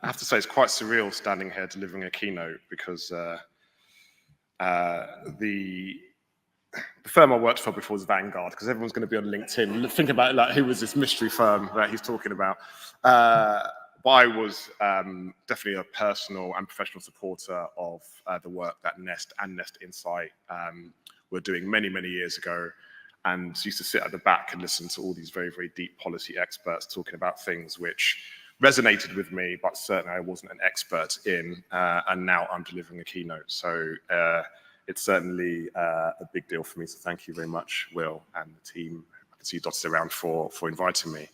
I have to say it's quite surreal standing here delivering a keynote because the firm I worked for before was Vanguard, because everyone's going to be on LinkedIn. Think about like, who was this mystery firm that he's talking about. But I was definitely a personal and professional supporter of the work that Nest and Nest Insight were doing many, many years ago, and used to sit at the back and listen to all these very, very deep policy experts talking about things which resonated with me, but certainly I wasn't an expert in, and now I'm delivering a keynote. So it's certainly a big deal for me. So thank you very much, Will, and the team. I can see you dotted around for inviting me.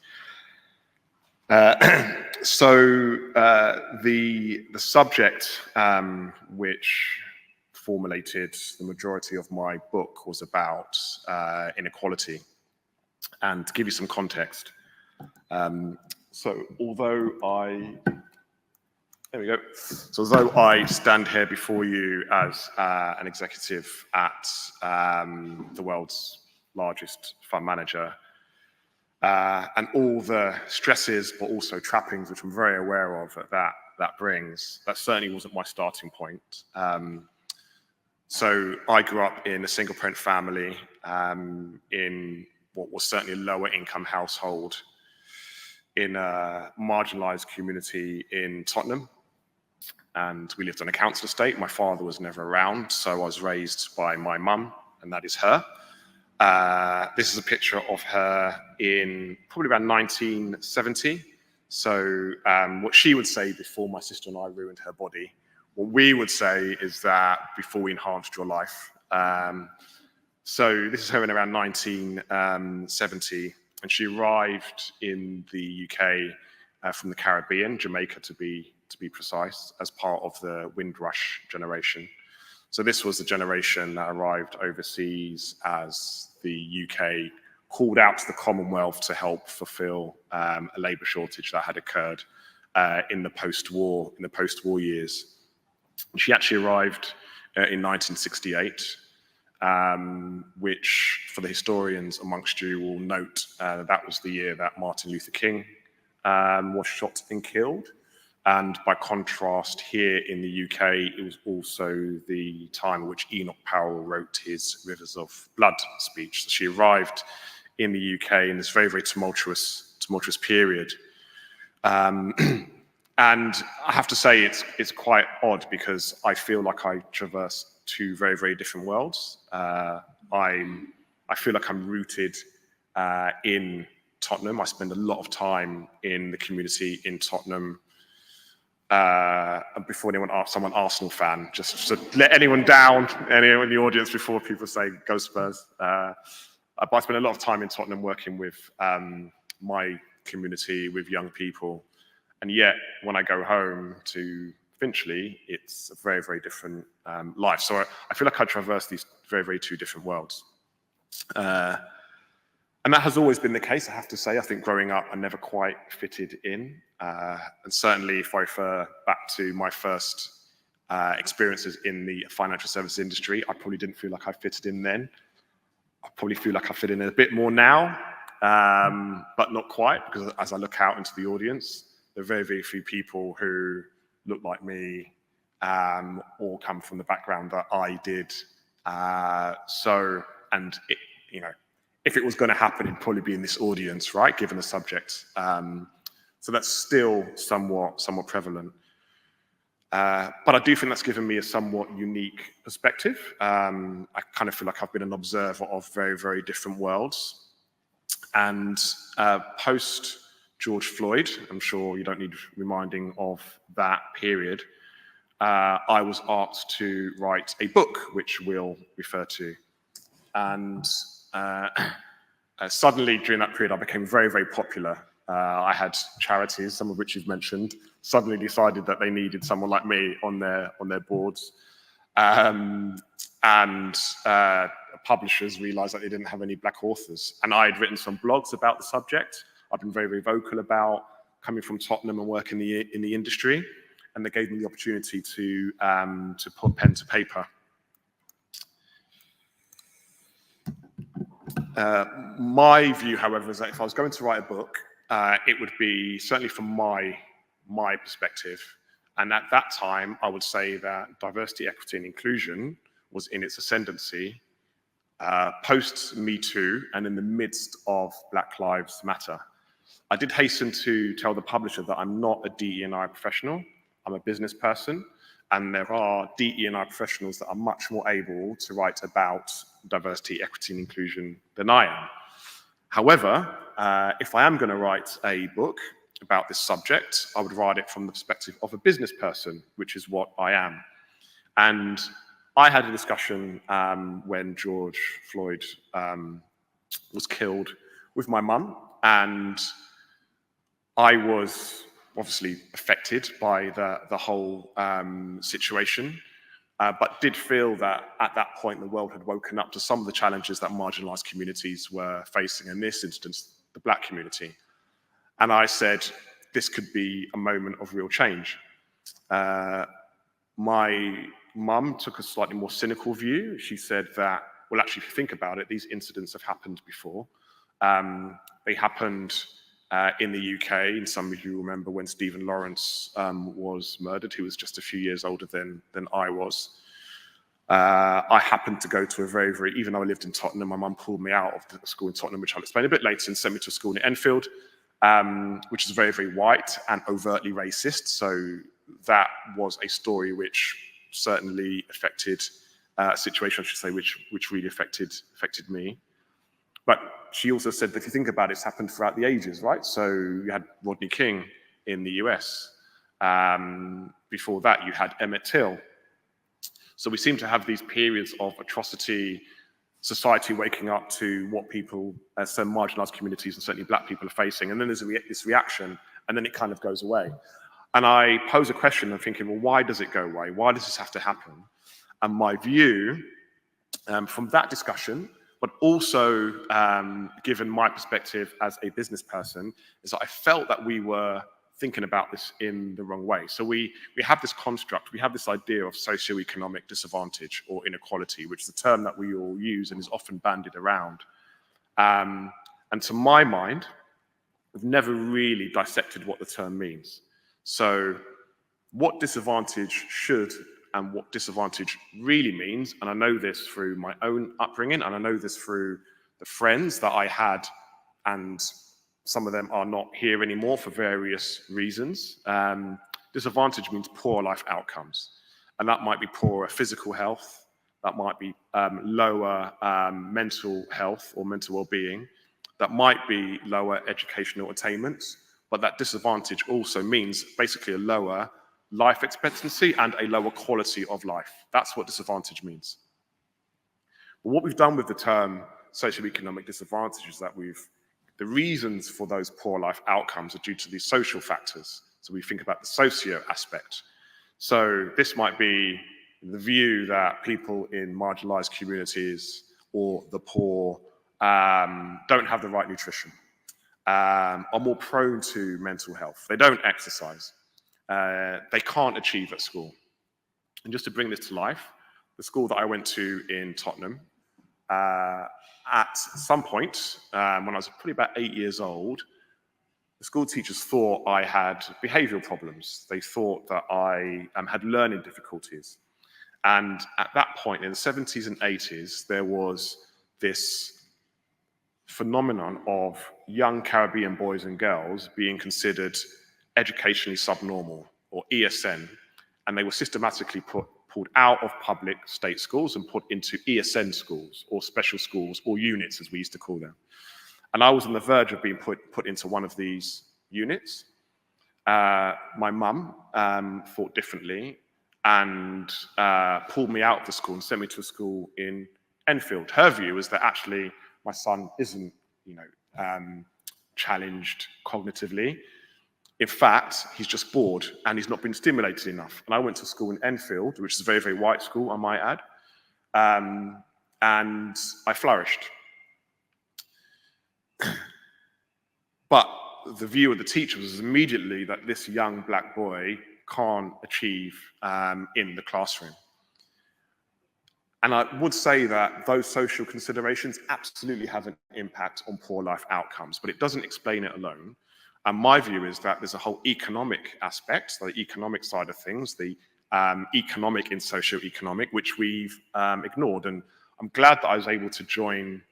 So the subject which formulated the majority of my book was about inequality. And to give you some context, so although there we go. So although I stand here before you as an executive at the world's largest fund manager, and all the stresses, but also trappings, which I'm very aware of that brings, that certainly wasn't my starting point. So I grew up in a single parent family in what was certainly a lower income household in a marginalized community in Tottenham. And we lived on a council estate. My father was never around, so I was raised by my mum, and that is her. This is a picture of her in probably around 1970. So what she would say before my sister and I ruined her body, what we would say is that before we enhanced your life. So this is her in around 1970, and she arrived in the UK from the Caribbean, Jamaica to be precise, as part of the Windrush generation. So this was the generation that arrived overseas as the UK called out to the Commonwealth to help fulfill a labour shortage that had occurred in the post-war years. She actually arrived in 1968, which for the historians amongst you will note that was the year that Martin Luther King was shot and killed. And by contrast, here in the UK, it was also the time in which Enoch Powell wrote his Rivers of Blood speech. So she arrived in the UK in this very, very tumultuous period. And I have to say it's quite odd, because I feel like I traverse two very, very different worlds. I feel like I'm rooted in Tottenham. I spend a lot of time in the community in Tottenham. Before anyone asks, I'm an Arsenal fan, just to let anyone down, anyone in the audience, before people say go Spurs. But I spend a lot of time in Tottenham working with my community, with young people. And yet, when I go home to Finchley, it's a very, very different life. So I feel like I traverse these very, very two different worlds. And that has always been the case, I have to say. I think growing up, I never quite fitted in. And certainly, if I refer back to my first experiences in the financial services industry, I probably didn't feel like I fitted in then. I probably feel like I fit in a bit more now, but not quite, because as I look out into the audience, there are very, very few people who look like me or come from the background that I did. If it was going to happen, it'd probably be in this audience, right, given the subject. So that's still somewhat prevalent. But I do think that's given me a somewhat unique perspective. I kind of feel like I've been an observer of very, very different worlds. And post George Floyd, I'm sure you don't need reminding of that period, I was asked to write a book, which we'll refer to. And suddenly, during that period, I became very, very popular. I had charities, some of which you've mentioned, suddenly decided that they needed someone like me on their boards. Publishers realized that they didn't have any black authors. And I had written some blogs about the subject. I've been very, very vocal about coming from Tottenham and working in the industry. And they gave me the opportunity to put pen to paper. My view, however, is that if I was going to write a book, it would be, certainly from my my perspective. And at that time, I would say that diversity, equity, and inclusion was in its ascendancy, post Me Too and in the midst of Black Lives Matter. I did hasten to tell the publisher that I'm not a DE&I professional. I'm a business person, and there are DE&I professionals that are much more able to write about diversity, equity, and inclusion than I am. However, if I am going to write a book about this subject, I would write it from the perspective of a business person, which is what I am. And I had a discussion when George Floyd was killed with my mum, and I was obviously affected by the whole situation, but did feel that at that point the world had woken up to some of the challenges that marginalized communities were facing, in this instance, the Black community. And I said, this could be a moment of real change. My mum took a slightly more cynical view. She said that, well, actually, if you think about it, these incidents have happened before. They happened in the UK, and some of you remember when Stephen Lawrence was murdered, who was just a few years older than I was. I happened to go to a very, even though I lived in Tottenham, my mum pulled me out of the school in Tottenham, which I'll explain a bit later, and sent me to a school in Enfield, which is very white and overtly racist. So that was a story which certainly affected, a situation, I should say, which really affected me. But she also said that if you think about it, it's happened throughout the ages, right? So you had Rodney King in the US. Before that, you had Emmett Till. So we seem to have these periods of atrocity, society waking up to what people, some marginalized communities and certainly Black people are facing. And then there's this reaction, and then it kind of goes away. And I pose a question, I'm thinking, well, why does it go away? Why does this have to happen? And my view from that discussion, but also given my perspective as a business person, is that I felt that we were thinking about this in the wrong way. So we have this construct, we have this idea of socioeconomic disadvantage or inequality, which is a term that we all use and is often bandied around. And to my mind, we've never really dissected what the term means. So what disadvantage should and what disadvantage really means, and I know this through my own upbringing, and I know this through the friends that I had, and some of them are not here anymore for various reasons. Disadvantage means poor life outcomes, and that might be poorer physical health, that might be lower mental health or mental well-being, that might be lower educational attainment, but that disadvantage also means basically a lower life expectancy and a lower quality of life. That's what disadvantage means. But what we've done with the term socioeconomic disadvantage is that the reasons for those poor life outcomes are due to these social factors. So we think about the socio aspect. So this might be the view that people in marginalized communities or the poor don't have the right nutrition, are more prone to mental health. They don't exercise. They can't achieve at school. And just to bring this to life, the school that I went to in Tottenham, at some point, when I was probably about 8 years old, the school teachers thought I had behavioral problems. They thought that I had learning difficulties. And at that point, in the 70s and 80s, there was this phenomenon of young Caribbean boys and girls being considered educationally subnormal, or ESN, and they were systematically pulled out of public state schools and put into ESN schools, or special schools, or units, as we used to call them. And I was on the verge of being put into one of these units. My mum thought differently and pulled me out of the school and sent me to a school in Enfield. Her view was that actually my son isn't, challenged cognitively. In fact, he's just bored and he's not been stimulated enough. And I went to school in Enfield, which is a very white school, I might add, and I flourished. But the view of the teacher was immediately that this young Black boy can't achieve in the classroom. And I would say that those social considerations absolutely have an impact on poor life outcomes, but it doesn't explain it alone. And my view is that there's a whole economic aspect, so the economic side of things, the economic in socio-economic, which we've ignored. And I'm glad that I was able to join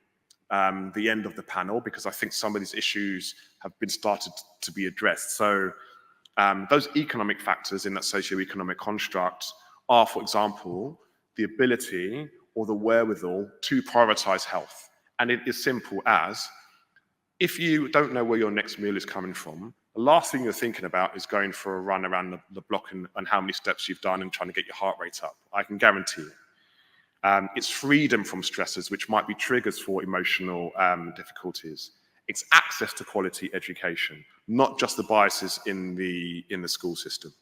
the end of the panel, because I think some of these issues have been started to be addressed. So those economic factors in that socio-economic construct are, for example, the ability or the wherewithal to prioritize health. And it is simple as, if you don't know where your next meal is coming from, the last thing you're thinking about is going for a run around the block and how many steps you've done and trying to get your heart rate up. I can guarantee it. It's freedom from stresses, which might be triggers for emotional difficulties. It's access to quality education, not just the biases in the school system.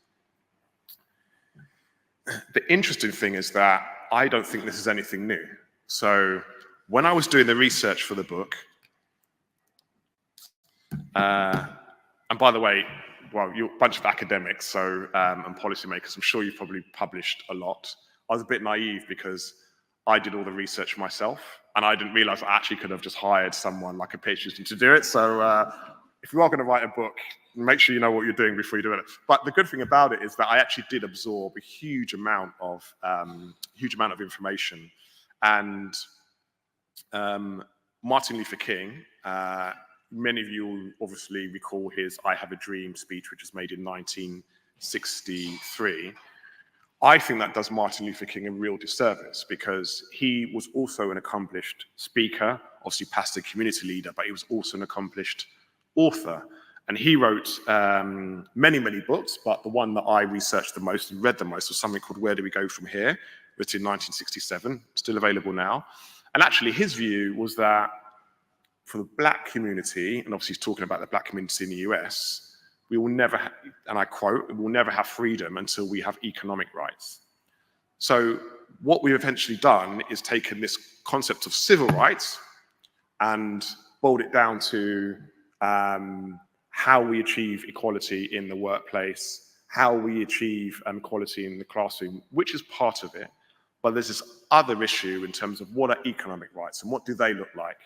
The interesting thing is that I don't think this is anything new. So when I was doing the research for the book, and by the way, well, you're a bunch of academics, so and policymakers, I'm sure you've probably published a lot. I was a bit naive because I did all the research myself, and I didn't realize I actually could have just hired someone like a PhD student to do it. So if you are going to write a book, make sure you know what you're doing before you do it. But the good thing about it is that I actually did absorb a huge amount of information. And Martin Luther King, many of you will obviously recall his I Have a Dream speech, which was made in 1963. I think that does Martin Luther King a real disservice, because he was also an accomplished speaker, obviously pastor, community leader, but he was also an accomplished author. And he wrote many, many books, but the one that I researched the most and read the most was something called Where Do We Go From Here, written in 1967, still available now. And actually his view was that for the Black community, and obviously he's talking about the Black community in the US, we will never, and I quote, we will never have freedom until we have economic rights. So what we've eventually done is taken this concept of civil rights and boiled it down to how we achieve equality in the workplace, how we achieve equality in the classroom, which is part of it. But there's this other issue in terms of what are economic rights and what do they look like?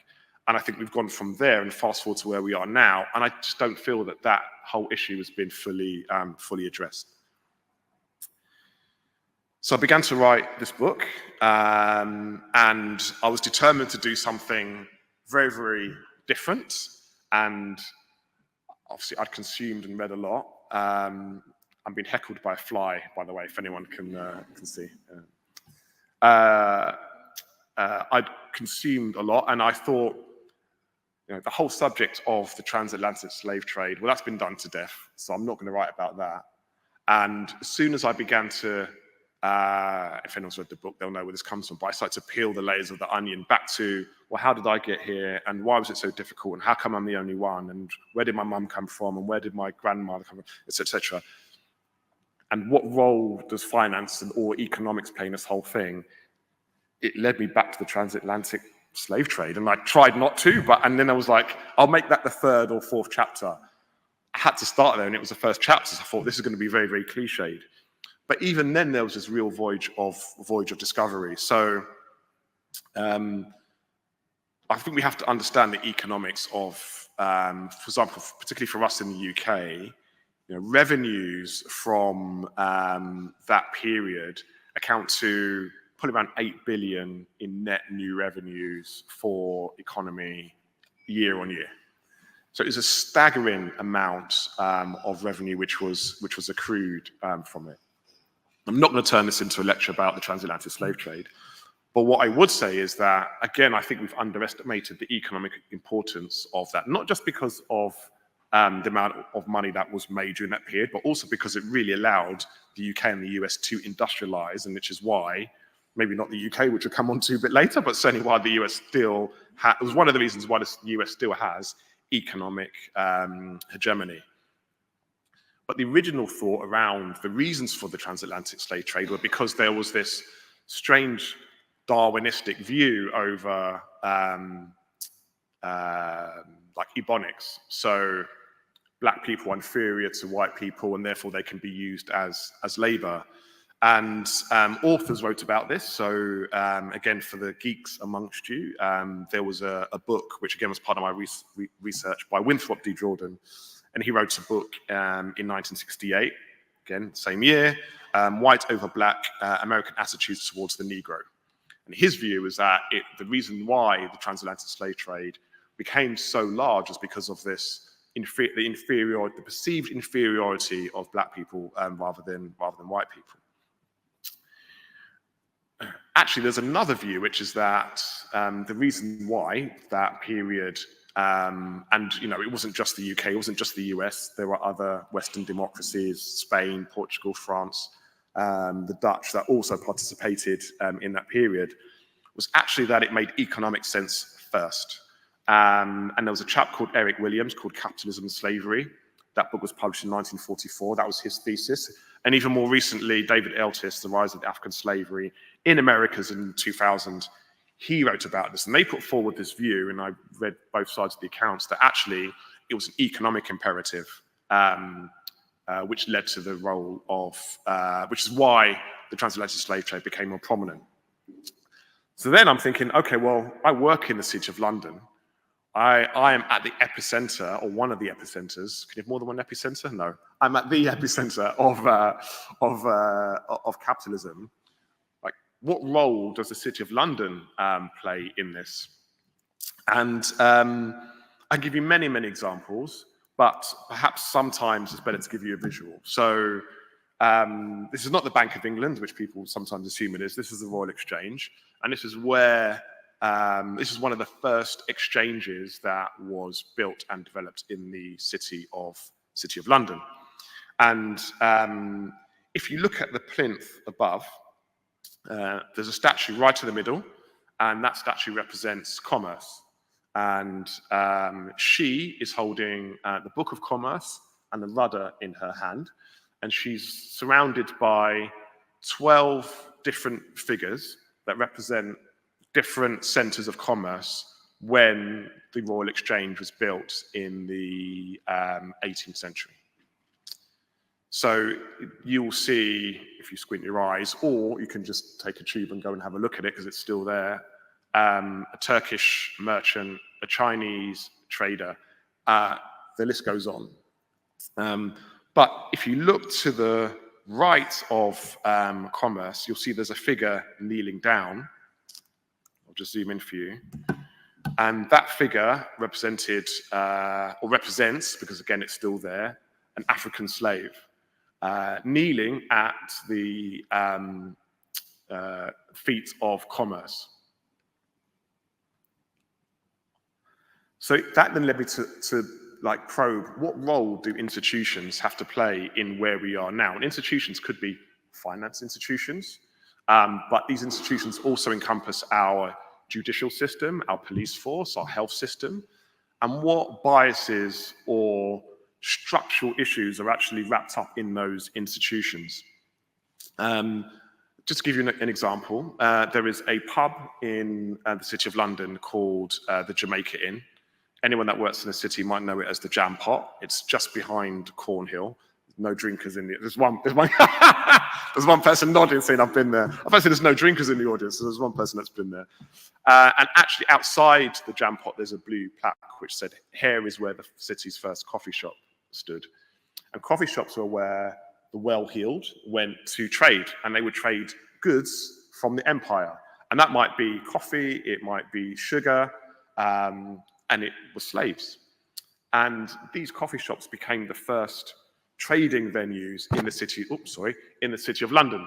And I think we've gone from there and fast forward to where we are now. And I just don't feel that that whole issue has been fully addressed. So I began to write this book, and I was determined to do something very, very different. And obviously I'd consumed and read a lot. I'm being heckled by a fly, by the way, if anyone can see. I'd consumed a lot, and I thought, you know, the whole subject of the transatlantic slave trade, well, that's been done to death, so I'm not going to write about that. And as soon as I began to, if anyone's read the book, they'll know where this comes from, but I started to peel the layers of the onion back to, well, how did I get here, and why was it so difficult, and how come I'm the only one, and where did my mum come from, and where did my grandmother come from, etc. And what role does finance or economics play in this whole thing? It led me back to the transatlantic slave trade, and I tried not to, and then I was like, I'll make that the third or fourth chapter. I had to start there, and it was the first chapter, so I thought this is going to be very, very cliched. But even then, there was this real voyage of discovery. So I think we have to understand the economics of, for example, particularly for us in the UK, you know, revenues from that period account to probably around 8 billion in net new revenues for economy year on year. So it was a staggering amount of revenue which was accrued from it. I'm not going to turn this into a lecture about the transatlantic slave trade, but what I would say is that, again, I think we've underestimated the economic importance of that, not just because of the amount of money that was made during that period, but also because it really allowed the UK and the US to industrialize, and which is why, maybe not the UK, which we'll come on to a bit later, but certainly why the US still it was one of the reasons why the US still has economic hegemony. But the original thought around the reasons for the transatlantic slave trade were because there was this strange Darwinistic view over like ebonics. So Black people are inferior to white people, and therefore they can be used as labor. And authors wrote about this. So again, for the geeks amongst you, there was a book, which again was part of my research, by Winthrop D. Jordan. And he wrote a book in 1968, again, same year, White Over Black, American Attitudes Towards the Negro. And his view is that the reason why the transatlantic slave trade became so large is because of this the perceived inferiority of black people rather than white people. Actually, there's another view, which is that the reason why that period, and it wasn't just the UK, it wasn't just the US, there were other Western democracies, Spain, Portugal, France, the Dutch, that also participated in that period, was actually that it made economic sense first. And there was a chap called Eric Williams called Capitalism and Slavery. That book was published in 1944. That was his thesis. And even more recently, David Eltis, The Rise of African Slavery in Americas in 2000, he wrote about this. And they put forward this view, and I read both sides of the accounts, that actually it was an economic imperative, which led to the role of, which is why the transatlantic slave trade became more prominent. So then I'm thinking, okay, well, I work in the City of London. I am at the epicenter, or one of the epicenters. Can you have more than one epicenter? No. I'm at the epicenter of capitalism. Like, what role does the City of London play in this? And I give you many, many examples, but perhaps sometimes it's better to give you a visual. So this is not the Bank of England, which people sometimes assume it is. This is the Royal Exchange, and this is where this is one of the first exchanges that was built and developed in the City of London. And if you look at the plinth above, there's a statue right in the middle, and that statue represents commerce. And she is holding the Book of Commerce and the rudder in her hand, and she's surrounded by 12 different figures that represent different centres of commerce when the Royal Exchange was built in the 18th century. So you'll see, if you squint your eyes, or you can just take a tube and go and have a look at it because it's still there, a Turkish merchant, a Chinese trader, the list goes on. But if you look to the right of commerce, you'll see there's a figure kneeling down. I'll just zoom in for you. And that figure represented, or represents, because again, it's still there, an African slave, kneeling at the feet of commerce. So that then led me to like probe, what role do institutions have to play in where we are now? And institutions could be finance institutions, but these institutions also encompass our judicial system, our police force, our health system, and what biases or structural issues are actually wrapped up in those institutions. Just to give you an example, there is a pub in the City of London called the Jamaica Inn. Anyone that works in the city might know it as the Jam Pot. It's just behind Cornhill. No drinkers in the. There's one person nodding saying I've been there. I've actually there's no drinkers in the audience, so there's one person that's been there. And actually outside the Jam Pot, there's a blue plaque which said, "Here is where the city's first coffee shop stood." And coffee shops were where the well-heeled went to trade, and they would trade goods from the empire. And that might be coffee, it might be sugar, and it was slaves. And these coffee shops became the first trading venues in the city, in the City of London.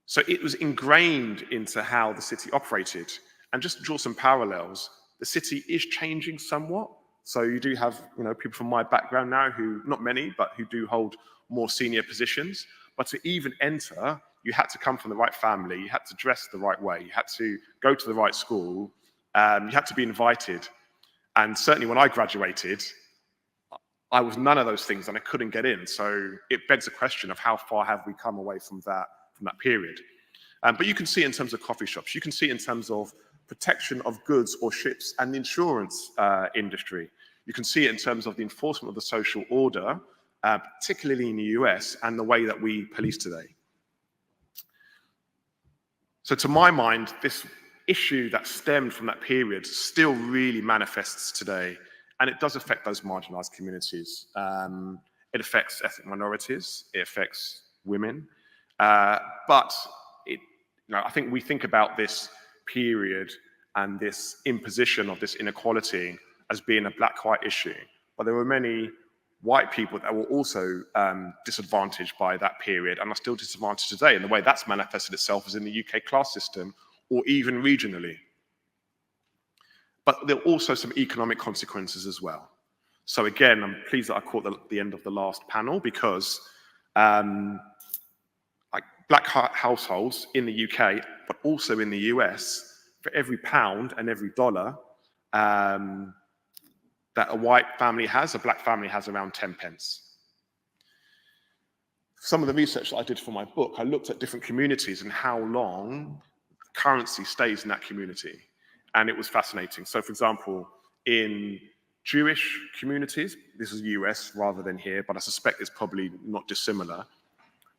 So it was ingrained into how the city operated. And just to draw some parallels, the city is changing somewhat. So you do have, people from my background now who, not many, but who do hold more senior positions. But to even enter, you had to come from the right family, you had to dress the right way, you had to go to the right school, you had to be invited. And certainly when I graduated, I was none of those things and I couldn't get in. So it begs the question of how far have we come away from that period. But you can see in terms of coffee shops, you can see in terms of protection of goods or ships and the insurance industry. You can see it in terms of the enforcement of the social order particularly in the US, and the way that we police today. So to my mind, this issue that stemmed from that period still really manifests today, and it does affect those marginalized communities. It affects ethnic minorities, it affects women, but I think we think about this period and this imposition of this inequality as being a black-white issue, but there were many white people that were also disadvantaged by that period and are still disadvantaged today, and the way that's manifested itself is in the UK class system or even regionally. But there are also some economic consequences as well. So again, I'm pleased that I caught the end of the last panel, because like black households in the UK, but also in the US, for every pound and every dollar that a white family has, a black family has around 10 pence. Some of the research that I did for my book, I looked at different communities and how long currency stays in that community. And it was fascinating. So for example, in Jewish communities, this is US rather than here, but I suspect it's probably not dissimilar,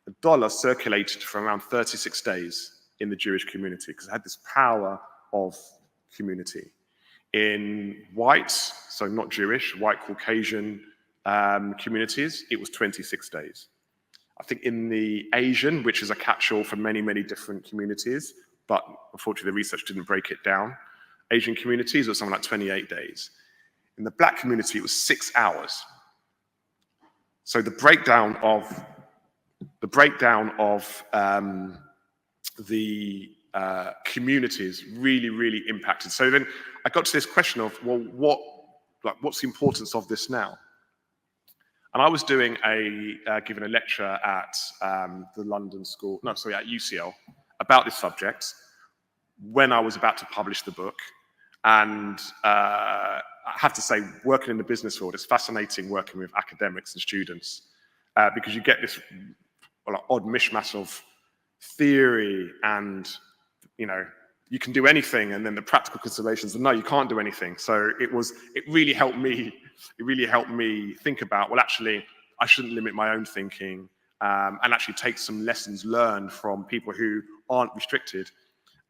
the dollar circulated for around 36 days in the Jewish community because it had this power of community. In white, so not Jewish, white Caucasian communities, it was 26 days. I think in the Asian, which is a catch-all for many, many different communities, but unfortunately the research didn't break it down, Asian communities, it was something like 28 days. In the black community, it was 6 hours. So the breakdown of the communities really, really impacted. So then I got to this question of, well, what's the importance of this now? And I was giving a lecture at the London School, at UCL, about this subject when I was about to publish the book. And I have to say, working in the business world, it's fascinating working with academics and students because you get this odd mishmash of theory and, you can do anything, and then the practical considerations, no, you can't do anything. So it really helped me think about, well, actually, I shouldn't limit my own thinking and actually take some lessons learned from people who aren't restricted.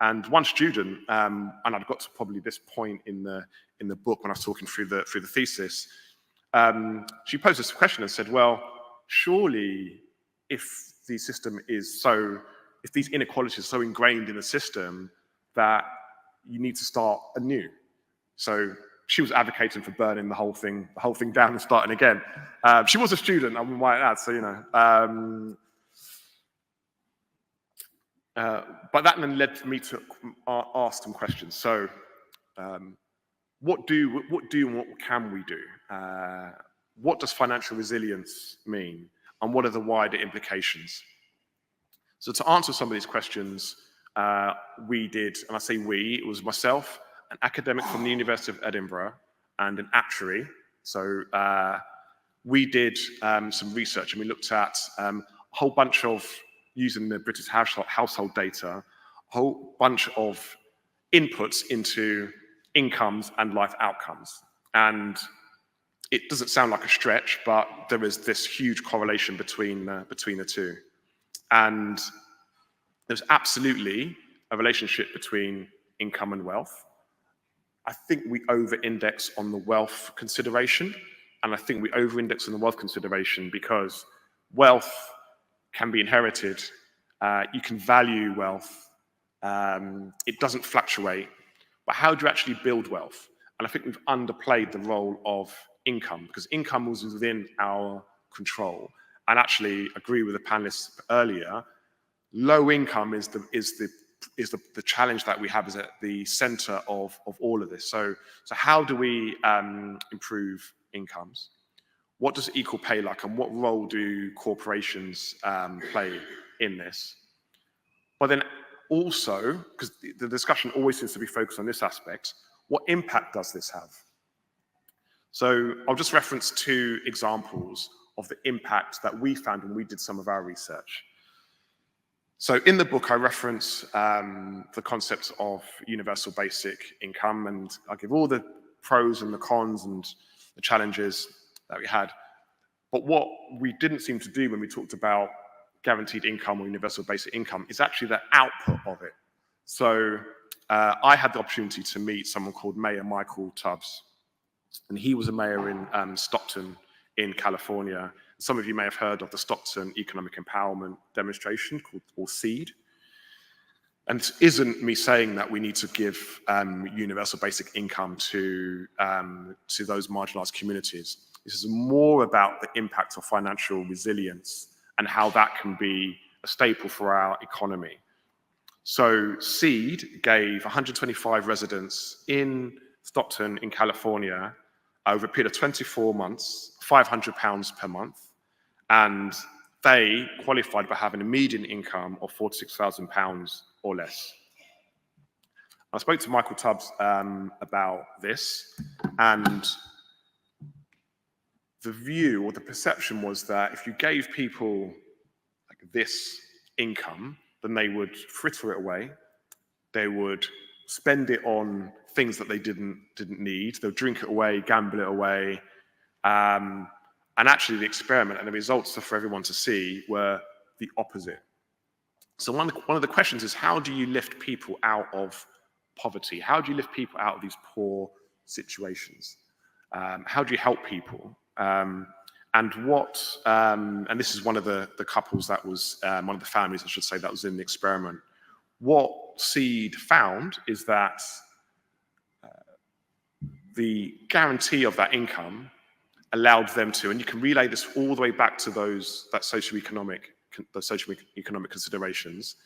And one student, and I've got to probably this point in the book when I was talking through the thesis, she posed this question and said, well, surely if these inequalities are so ingrained in the system that you need to start anew. So she was advocating for burning the whole thing down and starting again. She was a student, I might add, so but that then led me to ask some questions. So, what do and what can we do? What does financial resilience mean, and what are the wider implications? So, to answer some of these questions, we did, and I say we, it was myself, an academic from the University of Edinburgh, and an actuary. So, we did some research, and we looked at a whole bunch of, using the British household data, a whole bunch of inputs into incomes and life outcomes. And it doesn't sound like a stretch, but there is this huge correlation between the two. And there's absolutely a relationship between income and wealth. I think we over-index on the wealth consideration, and I think we over-index on the wealth consideration because wealth can be inherited. You can value wealth. It doesn't fluctuate. But how do you actually build wealth? And I think we've underplayed the role of income, because income was within our control. And actually, agree with the panelists earlier, low income is the challenge that we have, is at the center of all of this. So how do we improve incomes? What does equal pay look like, and what role do corporations play in this? But then also, because the discussion always seems to be focused on this aspect, what impact does this have? So I'll just reference two examples of the impact that we found when we did some of our research. So in the book, I reference the concept of universal basic income, and I give all the pros and the cons and the challenges that we had. But what we didn't seem to do when we talked about guaranteed income or universal basic income is actually the output of it. So I had the opportunity to meet someone called Mayor Michael Tubbs, and he was a mayor in Stockton in California. Some of you may have heard of the Stockton Economic Empowerment Demonstration, called or SEED. And it isn't me saying that we need to give universal basic income to those marginalized communities. This is more about the impact of financial resilience and how that can be a staple for our economy. So SEED gave 125 residents in Stockton in California over a period of 24 months, £500 per month, and they qualified by having a median income of £46,000 or less. I spoke to Michael Tubbs about this, and the view or the perception was that if you gave people like this income, then they would fritter it away, they would spend it on things that they didn't need, they'll drink it away, gamble it away, and actually the experiment and the results for everyone to see were the opposite. So one of the questions is, how do you lift people out of poverty? How do you lift people out of these poor situations? How do you help people? And this is one of the couples that was, one of the families, I should say, that was in the experiment. What SEED found is that the guarantee of that income allowed them to, and you can relay this all the way back to those socioeconomic considerations.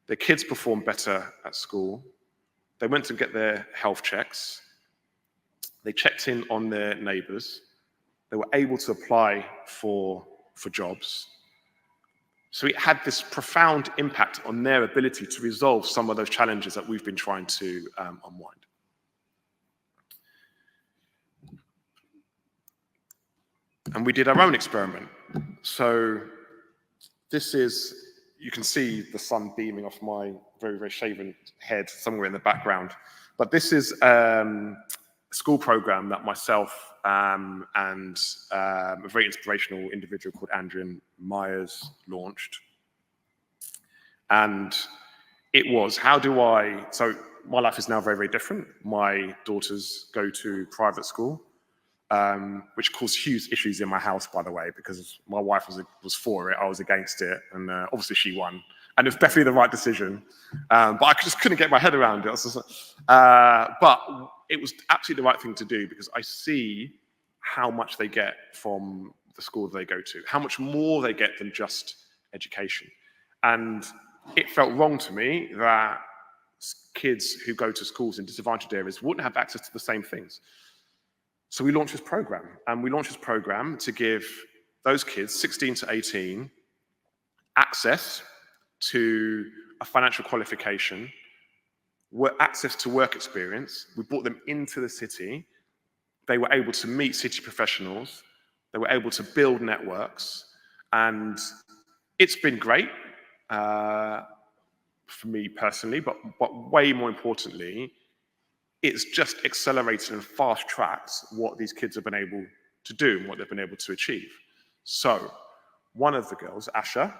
Their kids performed better at school. They went to get their health checks. They checked in on their neighbors. They were able to apply for jobs. So it had this profound impact on their ability to resolve some of those challenges that we've been trying to unwind. And we did our own experiment. So this is, you can see the sun beaming off my very, very shaven head somewhere in the background. But this is a school program that myself and a very inspirational individual called Andrew Myers launched. And it was, so my life is now very, very different. My daughters go to private school, which caused huge issues in my house, by the way, because my wife was for it, I was against it, and obviously she won. And it was definitely the right decision, but I just couldn't get my head around it. But it was absolutely the right thing to do, because I see how much they get from the school that they go to, how much more they get than just education. And it felt wrong to me that kids who go to schools in disadvantaged areas wouldn't have access to the same things. So we launched this program, and we launched this program to give those kids, 16 to 18, access to a financial qualification, access to work experience. We brought them into the city. They were able to meet city professionals. They were able to build networks. And it's been great for me personally, but way more importantly, it's just accelerated and fast-tracked what these kids have been able to do and what they've been able to achieve. So one of the girls, Asha,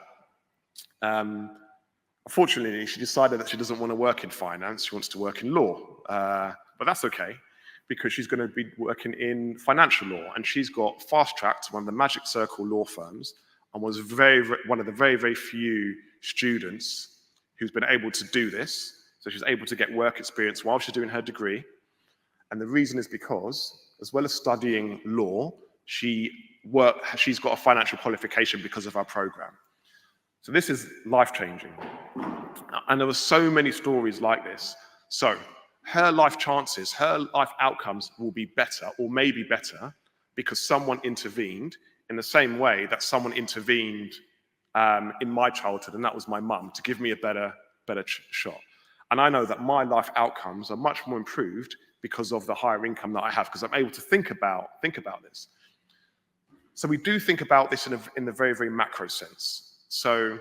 unfortunately, she decided that she doesn't want to work in finance. She wants to work in law. But that's okay, because she's going to be working in financial law. And she's got fast-tracked to one of the Magic Circle law firms, and was one of the very, very few students who's been able to do this. So she's able to get work experience while she's doing her degree. And the reason is because, as well as studying law, she's got a financial qualification because of our program. So this is life-changing. And there were so many stories like this. So her life chances, her life outcomes will be better, or maybe better, because someone intervened in the same way that someone intervened in my childhood, and that was my mum, to give me a better shot. And I know that my life outcomes are much more improved because of the higher income that I have, because I'm able to think about this. So we do think about this in the very, very macro sense. So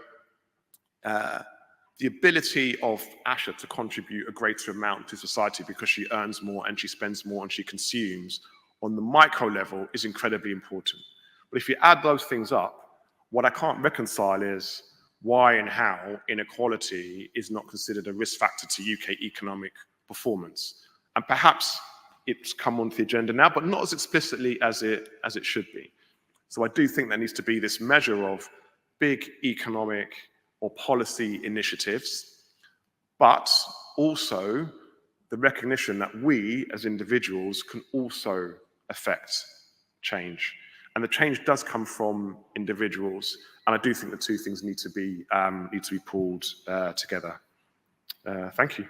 the ability of Asha to contribute a greater amount to society because she earns more and she spends more and she consumes on the micro level is incredibly important. But if you add those things up, what I can't reconcile is why and how inequality is not considered a risk factor to UK economic performance. And perhaps it's come onto the agenda now, but not as explicitly as it should be. So I do think there needs to be this measure of big economic or policy initiatives, but also the recognition that we as individuals can also affect change. And the change does come from individuals. And I do think the two things need to be pulled together. Thank you.